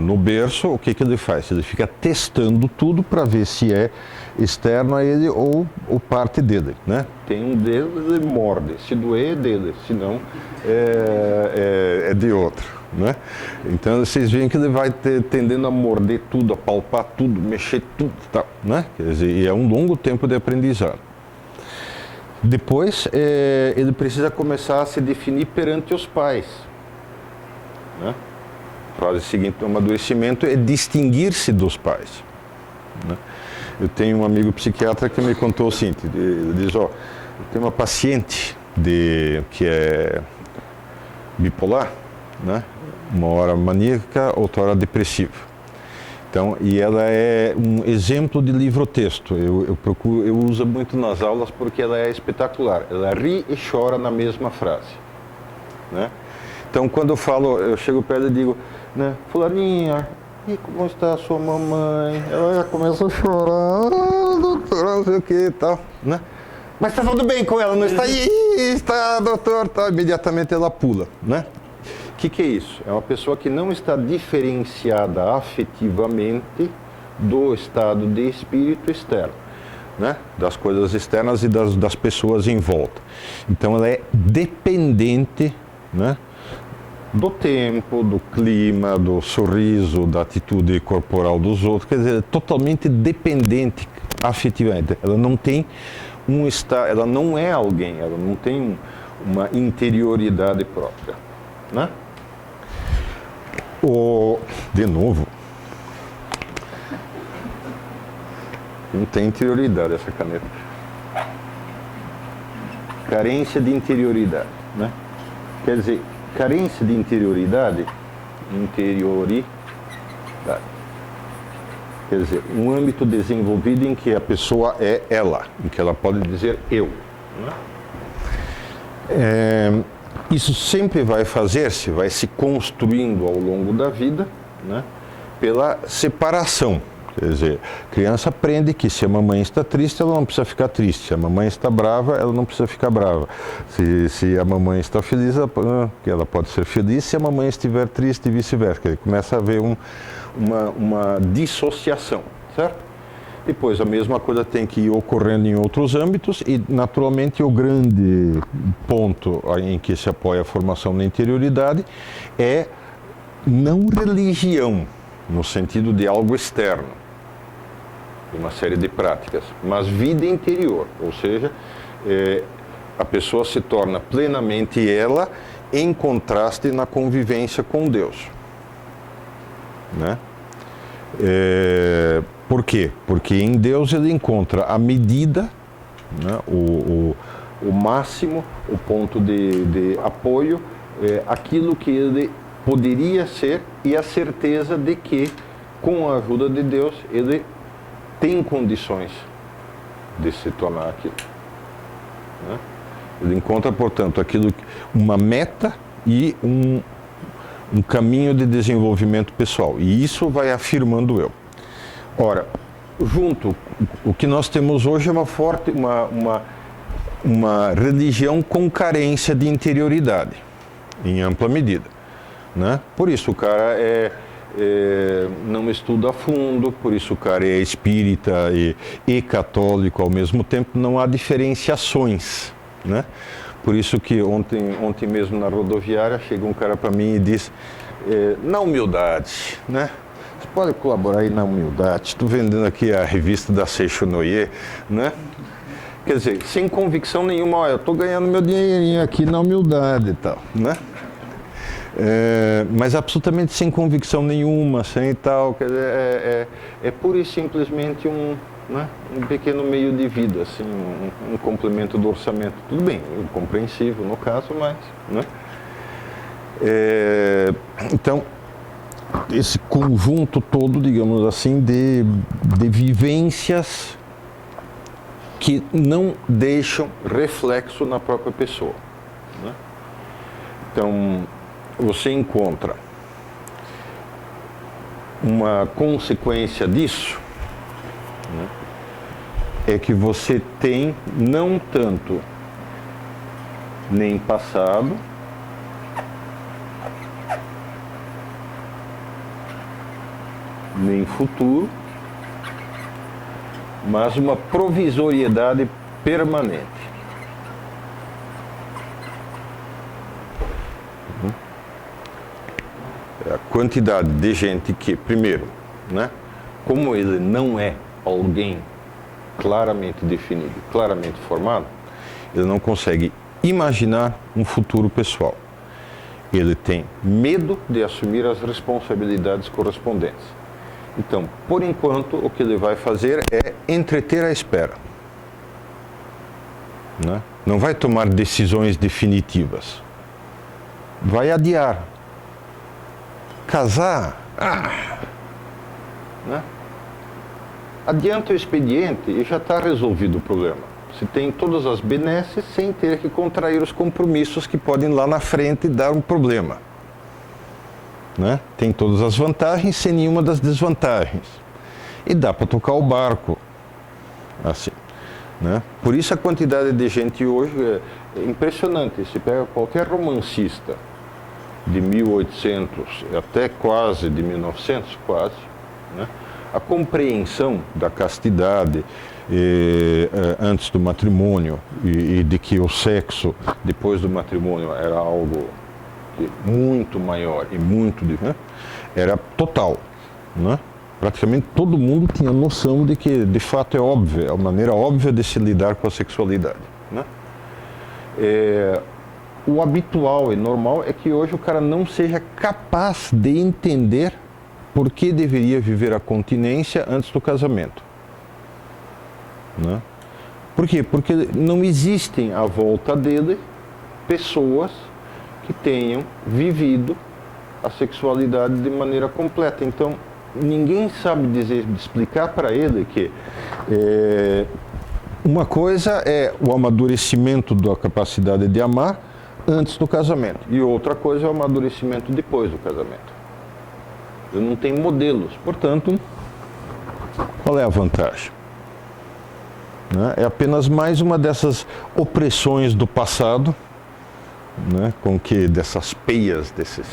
no berço, o que ele faz? Ele fica testando tudo para ver se é externo a ele ou parte dele. Né? Tem um dedo, ele morde, se doer é dele, se não é de outro. Né? Então vocês veem que ele vai tendendo a morder tudo, a palpar tudo, mexer tudo, tal, né? Quer dizer, e é um longo tempo de aprendizado. Depois ele precisa começar a se definir perante os pais. Né? A frase seguinte do amadurecimento é distinguir-se dos pais. Né? Eu tenho um amigo psiquiatra que me contou o seguinte, ele diz, eu tenho uma paciente que é bipolar, né? Uma hora maníaca, outra hora depressiva. Então, e ela é um exemplo de livro-texto. Eu uso muito nas aulas porque ela é espetacular. Ela ri e chora na mesma frase. Né? Então, quando eu chego perto e digo, né, fulaninha, e como está a sua mamãe? Ela já começa a chorar, doutora, não sei o que e tal, né? Mas está tudo bem com ela, não está aí, está, doutor, tá. Imediatamente ela pula, né? O que é isso? É uma pessoa que não está diferenciada afetivamente do estado de espírito externo, né? Das coisas externas e das pessoas em volta. Então ela é dependente, né? Do tempo, do clima, do sorriso, da atitude corporal dos outros, quer dizer, é totalmente dependente afetivamente. Ela não tem ela não é alguém, ela não tem uma interioridade própria, né? De novo, não tem interioridade essa caneta. carência de interioridade, né? Quer dizer, carência de interioridade, quer dizer, um âmbito desenvolvido em que a pessoa é ela, em que ela pode dizer eu, né? Isso sempre vai fazer-se, vai se construindo ao longo da vida, né, pela separação. Quer dizer, a criança aprende que se a mamãe está triste, ela não precisa ficar triste. Se a mamãe está brava, ela não precisa ficar brava. Se a mamãe está feliz, ela pode ser feliz. Se a mamãe estiver triste e vice-versa. Começa a haver uma dissociação, certo? Depois, a mesma coisa tem que ir ocorrendo em outros âmbitos e, naturalmente, o grande ponto em que se apoia a formação da interioridade é não religião, no sentido de algo externo, de uma série de práticas, mas vida interior, ou seja, a pessoa se torna plenamente ela em contraste na convivência com Deus, né? Por quê? Porque em Deus ele encontra a medida, né, o máximo, o ponto de apoio, aquilo que ele poderia ser e a certeza de que, com a ajuda de Deus, ele tem condições de se tornar aquilo, né? Ele encontra, portanto, uma meta e um caminho de desenvolvimento pessoal. E isso vai afirmando eu. Ora, o que nós temos hoje é uma religião com carência de interioridade, em ampla medida, né? Por isso o cara não estuda a fundo, por isso o cara é espírita e católico ao mesmo tempo, não há diferenciações, né? Por isso que ontem mesmo na rodoviária chega um cara para mim e diz, na humildade, né? Você pode colaborar aí na humildade. Estou vendendo aqui a revista da Seixo Noyer, né? Quer dizer, sem convicção nenhuma, olha, eu estou ganhando meu dinheirinho aqui na humildade e tal, né? Mas absolutamente sem convicção nenhuma, sem tal, quer dizer, é pura e simplesmente né, um pequeno meio de vida, assim, um complemento do orçamento. Tudo bem, compreensível no caso, mas, né? Então, esse conjunto todo, digamos assim, de vivências que não deixam reflexo na própria pessoa, né? Então, você encontra uma consequência disso, né, é que você tem não tanto nem passado, nem futuro, mas uma provisoriedade permanente. A quantidade de gente que, primeiro, né, como ele não é alguém claramente definido, claramente formado, ele não consegue imaginar um futuro pessoal. Ele tem medo de assumir as responsabilidades correspondentes. Então, por enquanto, o que ele vai fazer é entreter a espera, né? Não vai tomar decisões definitivas. Vai adiar. Casar, né? Adianta o expediente e já está resolvido o problema. Você tem todas as benesses sem ter que contrair os compromissos que podem lá na frente dar um problema, né? Tem todas as vantagens sem nenhuma das desvantagens. E dá para tocar o barco assim, né? Por isso a quantidade de gente hoje é impressionante. Se pega qualquer romancista de 1800 até quase de 1900, quase, né? A compreensão da castidade antes do matrimônio e de que o sexo depois do matrimônio era algo muito maior e muito, né, era total, né? Praticamente todo mundo tinha noção de que de fato é óbvio, é a maneira óbvia de se lidar com a sexualidade, né? O habitual e normal é que hoje o cara não seja capaz de entender por que deveria viver a continência antes do casamento, né? Por quê? Porque não existem à volta dele pessoas que tenham vivido a sexualidade de maneira completa. Então, ninguém sabe explicar para ele que uma coisa é o amadurecimento da capacidade de amar antes do casamento e outra coisa é o amadurecimento depois do casamento. Ele não tem modelos, portanto, qual é a vantagem? Né? É apenas mais uma dessas opressões do passado, né? Com que dessas peias, dessas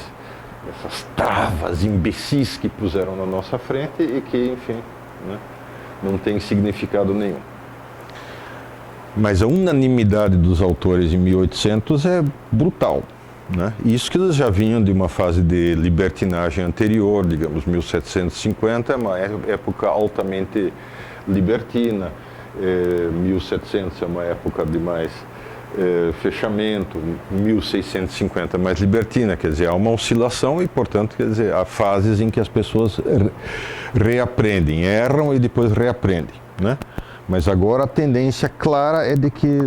travas imbecis que puseram na nossa frente e que, enfim, né? Não tem significado nenhum. Mas a unanimidade dos autores em 1800 é brutal. Né? Isso que eles já vinham de uma fase de libertinagem anterior, digamos 1750, é uma época altamente libertina, 1700 é uma época de mais fechamento, 1650 mais libertina, quer dizer, há uma oscilação e, portanto, quer dizer, há fases em que as pessoas reaprendem, erram e depois reaprendem, né? Mas agora a tendência clara é de que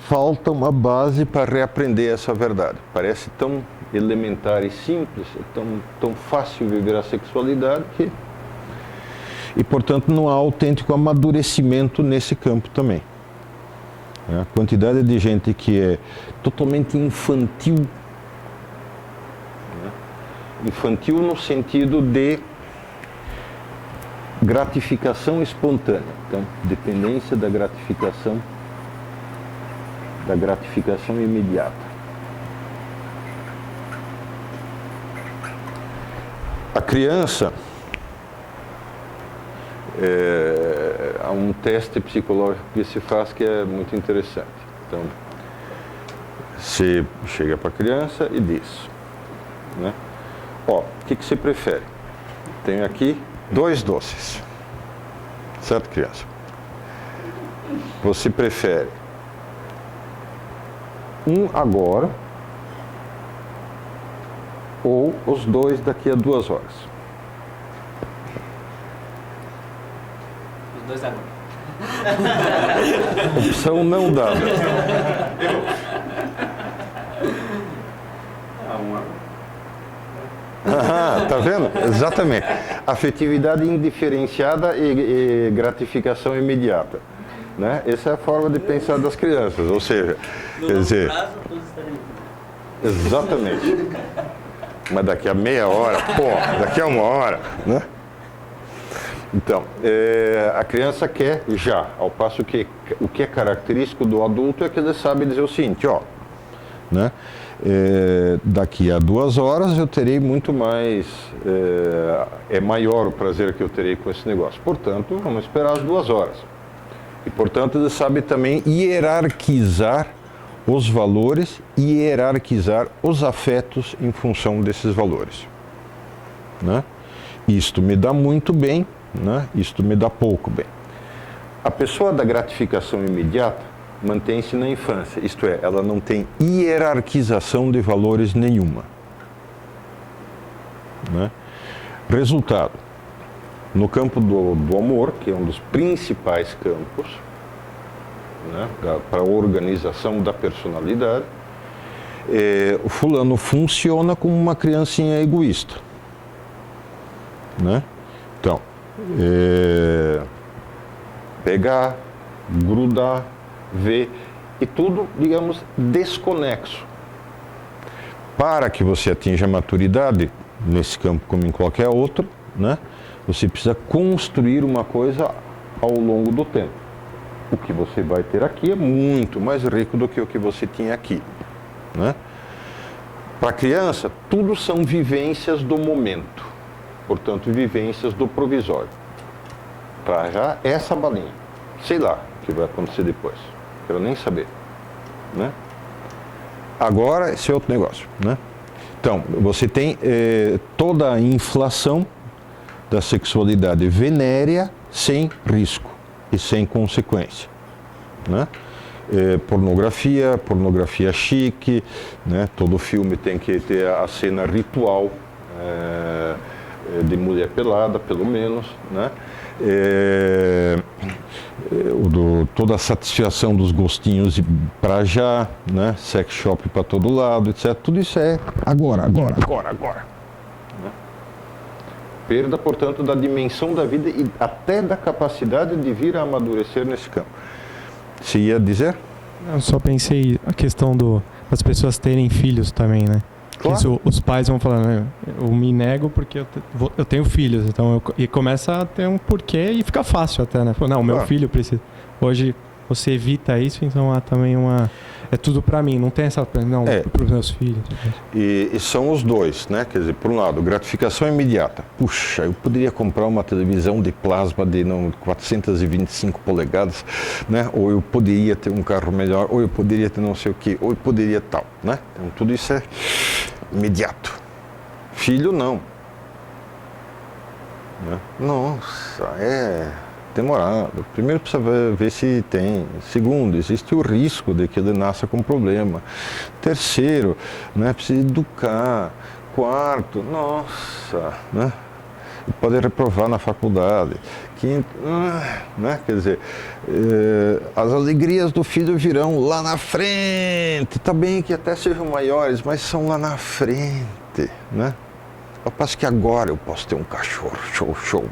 falta uma base para reaprender essa verdade. Parece tão elementar e simples, é tão fácil viver a sexualidade que... E, portanto, não há autêntico amadurecimento nesse campo também. A quantidade de gente que é totalmente infantil, né? Infantil no sentido de gratificação espontânea, então dependência da gratificação imediata. A criança, há um teste psicológico que se faz que é muito interessante. Então, você chega para a criança e diz, né? Ó, o que você prefere? Tenho aqui 2 doces. Certo, criança? Você prefere um agora ou os 2 daqui a 2 horas? Os 2 agora. Opção não dada. Tá vendo? Exatamente. Afetividade indiferenciada e gratificação imediata. Né? Essa é a forma de pensar das crianças, ou seja, quer dizer, exatamente. Mas daqui a meia hora, daqui a 1 hora, né? Então, a criança quer já, ao passo que o que é característico do adulto é que ele sabe dizer o seguinte, ó, né? Daqui a 2 horas eu terei muito mais, é maior o prazer que eu terei com esse negócio. Portanto, vamos esperar as 2 horas. E, portanto, ele sabe também hierarquizar os valores e hierarquizar os afetos em função desses valores. Né? Isto me dá muito bem, né? Isto me dá pouco bem. A pessoa da gratificação imediata mantém-se na infância, isto é, ela não tem hierarquização de valores nenhuma. Né? Resultado, no campo do amor, que é um dos principais campos, né, para a organização da personalidade, o fulano funciona como uma criancinha egoísta. Né? Então, pegar, grudar, ver, e tudo, digamos, desconexo. Para que você atinja a maturidade, nesse campo como em qualquer outro, né, você precisa construir uma coisa ao longo do tempo. O que você vai ter aqui é muito mais rico do que o que você tinha aqui. Né? Para a criança, tudo são vivências do momento, portanto, vivências do provisório. Para já, essa balinha. Sei lá o que vai acontecer depois. Quero nem saber. Né? Agora, esse é outro negócio. Né? Então, você tem toda a inflação da sexualidade venérea sem risco e sem consequência. Né? Pornografia chique, né? Todo filme tem que ter a cena ritual de mulher pelada, pelo menos. Né? toda a satisfação dos gostinhos para já, né? Sex shop para todo lado, etc. Tudo isso é agora. Né? Perda, portanto, da dimensão da vida e até da capacidade de vir a amadurecer nesse campo. Se ia dizer? Eu só pensei a questão das pessoas terem filhos também, né? Claro. Isso, os pais vão falar, né? Eu me nego porque eu tenho filhos, então e começa a ter um porquê e fica fácil até, né? Não, meu filho precisa. Hoje você evita isso, então há também é tudo pra mim, não tem essa, não, pros meus filhos. E são os dois, né? Quer dizer, por um lado, gratificação imediata. Puxa, eu poderia comprar uma televisão de plasma de 425 polegadas, né? Ou eu poderia ter um carro melhor, ou eu poderia ter não sei o quê, ou eu poderia tal, né? Então tudo isso é imediato. Filho, não. Né? Nossa, é demorado. Primeiro precisa ver se tem. Segundo, existe o risco de que ele nasça com problema. Terceiro, né, precisa educar. Quarto, nossa, né? Pode reprovar na faculdade. Quinto, né? Quer dizer, as alegrias do filho virão lá na frente. Tá bem que até sejam maiores, mas são lá na frente, né? Eu passo que agora eu posso ter um cachorro, show.